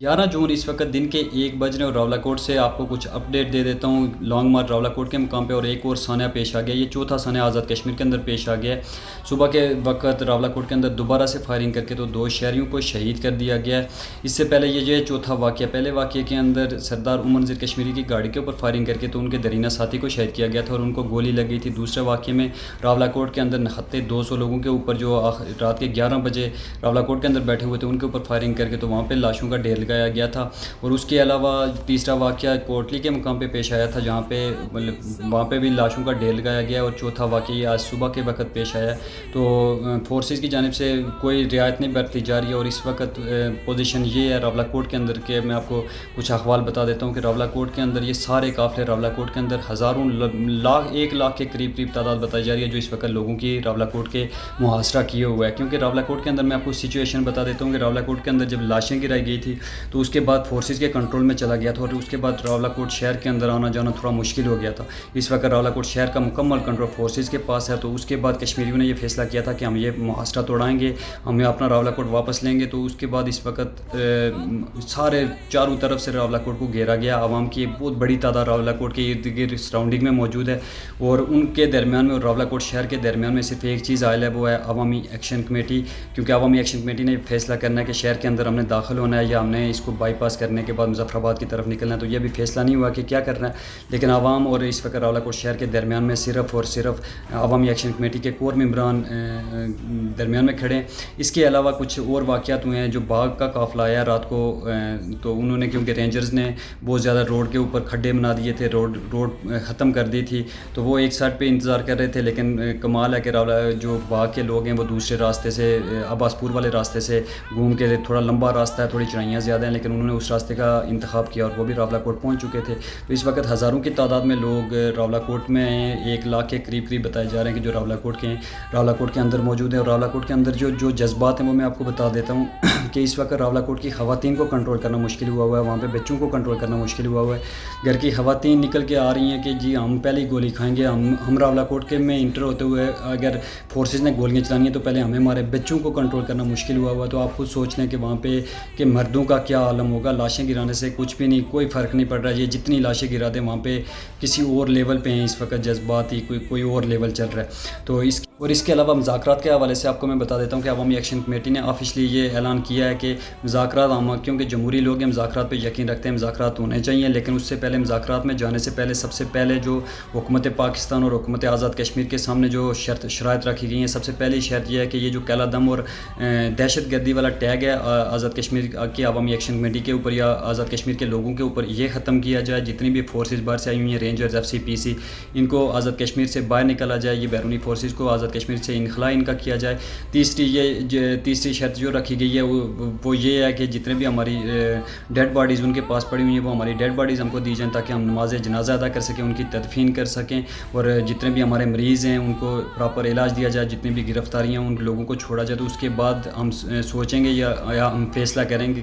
11 जून इस वक्त दिन के 1 बज रहे और रावलाकोट से आपको कुछ अपडेट दे देता हूँ। लॉन्ग मार्च रावलाकोट के मुकाम पे और एक और सान्या पेश आ गया। ये चौथा सान्या आज़ाद कश्मीर के अंदर पेश आ गया है। सुबह के वक्त रावलाकोट के अंदर दोबारा से फायरिंग करके तो 2 शहरियों को शहीद कर दिया गया है। इससे पहले ये चौथा वाक़या। पहले वाक़े के अंदर सरदार उमर नज़ीर कश्मीरी की गाड़ी के ऊपर फायरिंग करके तो उनके दरीना साथी को शहीद किया गया था और उनको गोली लगी थी। दूसरे वाक़े में रावलाकोट के अंदर नहत्ते 200 लोगों के ऊपर जो रात के 11 बजे रावलाकोट के अंदर बैठे हुए थे उनके ऊपर फायरिंग करके तो वहाँ पर लाशों का ढेर लगाया गया था। और उसके अलावा तीसरा वाक़या कोटली के मुकाम पे पेश आया था, जहाँ पे वहाँ पे भी लाशों का ढेर लगाया गया। और चौथा वाक़या आज सुबह के वक्त पेश आया। तो फोर्सेस की जानिब से कोई रियायत नहीं बरती जा रही है। और इस वक्त पोजीशन ये है रावलाकोट के अंदर के, मैं आपको कुछ अहवाल बता देता हूँ कि रावलाकोट के अंदर ये सारे काफ़िले रावलाकोट के अंदर हज़ारों लाख 1 लाख के करीब तादाद बताई जा रही है जो इस वक्त लोगों की रावलाकोट के मुहासरा किए हुआ है। क्योंकि रावलाकोट के अंदर मैं आपको सिचुएशन बता देता हूँ कि रावलाकोट के अंदर जब लाशें गिराई गई थी तो उसके बाद फोर्सेस के कंट्रोल में चला गया था और उसके बाद रावलाकोट शहर के अंदर आना जाना थोड़ा मुश्किल हो गया था। इस वक्त रावलाकोट शहर का मुकम्मल कंट्रोल फोर्सेस के पास है। तो उसके बाद कश्मीरियों ने यह फैसला किया था कि हम ये मुहासरा तोड़ाएंगे, हमें अपना रावलाकोट वापस लेंगे। तो उसके बाद इस वक्त सारे चारों तरफ से रावलाकोट को घेरा गया। आवाम की एक बहुत बड़ी तादाद रावलाकोट के इर्द गिर्द सराउंडिंग में मौजूद है और उनके दरमियान में और रावलाकोट शहर के दरमियान में सिर्फ एक चीज़ आयल है, वो है अवामी एक्शन कमेटी। क्योंकि अवामी एक्शन कमेटी ने फैसला करना है कि शहर के अंदर हमने दाखिल होना है या हमने इसको बाईपास करने के बाद मुजफ्फराबाद की तरफ निकलना है। तो ये भी फैसला नहीं हुआ कि क्या करना है, लेकिन आवाम और इस वक्त रावलाकोट शहर के दरमियान में सिर्फ और सिर्फ अवामी एक्शन कमेटी के कोर मेंबरान दरमियान में खड़े हैं। इसके अलावा कुछ और वाक़यात हुए हैं। जो बाग का काफ़िला आया रात को, तो उन्होंने क्योंकि रेंजर्स ने बहुत ज़्यादा रोड के ऊपर खड्डे बना दिए थे, रोड ख़त्म कर दी थी, तो वो एक साइड पे इंतज़ार कर रहे थे। लेकिन कमाल है कि जो बाग के लोग हैं वो दूसरे रास्ते से, अब्बासपुर वाले रास्ते से घूम के, थोड़ा लंबा रास्ता है, थोड़ी चढ़ाइयाँ ज़्यादा हैं, लेकिन उन्होंने उस रास्ते का इंतखाब किया और वो भी रावलाकोट पहुंच चुके थे। तो इस वक्त हज़ारों की तादाद में लोग रावलाकोट में 1 लाख के करीब बताए जा रहे हैं कि जो रावलाकोट के अंदर मौजूद है। और रावलाकोट के अंदर जो जज्बात हैं वो मैं आपको बता देता हूँ कि इस वक्त रावलाकोट की ख़वातीन को कंट्रोल करना मुश्किल हुआ है, वहाँ पे बच्चों को कंट्रोल करना मुश्किल हुआ है। घर की ख़वातीन निकल के आ रही हैं कि जी हम पहले ही गोली खाएंगे, हम रावलाकोट के में इंटर होते हुए अगर फोर्सेस ने गोलियाँ चलानी है तो पहले हमें हमारे बच्चों को कंट्रोल करना मुश्किल हुआ। तो आप खुद सोच लें कि वहाँ पे कि मर्दों का क्या आलम होगा। लाशें गिराने से कुछ भी नहीं, कोई फ़र्क नहीं पड़ रहा है। ये जितनी लाशें गिरा दें वहाँ पे किसी और लेवल पे हैं इस वक्त जज्बात ही, कोई और लेवल चल रहा है। तो इसके अलावा मुज़ाकरात के हवाले से आपको मैं बता देता हूँ कि अवामी एक्शन कमेटी ने ऑफिशियली ये ऐलान किया है कि मुज़ाकरात हम, क्योंकि जमहूरी लोग हैं, मुज़ाकरात पे यकीन रखते हैं, मुज़ाकरात होने चाहिए। लेकिन उससे पहले मुज़ाकरात में जाने से पहले सबसे पहले जो हुकूमत पाकिस्तान और हुकूमत आज़ाद कश्मीर के सामने जो शराइत रखी गई हैं, सबसे पहली शर्त यह है कि ये जो काला दम और दहशत गर्दी वाला टैग है आज़ाद कश्मीर की अवामी एक्शन कमेटी के ऊपर या आज़ाद कश्मीर के लोगों के ऊपर, ये ख़त्म किया जाए। जितनी भी फोर्सेस बाहर से आई हुई हैं, रेंजर्स, FCPC, इनको आज़ाद कश्मीर से बाहर निकाला जाए। ये बैरूनी फोर्सेस को आज़ाद कश्मीर से इनखला इनका किया जाए। तीसरी शर्त जो रखी गई है वो ये है कि जितने भी हमारी डेड बॉडीज़ उनके पास पड़ी हुई हैं वो हमारी डेड बॉडीज़ हमको दी जाएँ ताकि हम नमाज जनाजा अदा कर सकें, उनकी तदफीन कर सकें। और जितने भी हमारे मरीज़ हैं उनको प्रॉपर इलाज दिया जाए। जितनी भी गिरफ्तारियाँ उन लोगों को छोड़ा जाए। तो उसके बाद हम सोचेंगे या हम फैसला करेंगे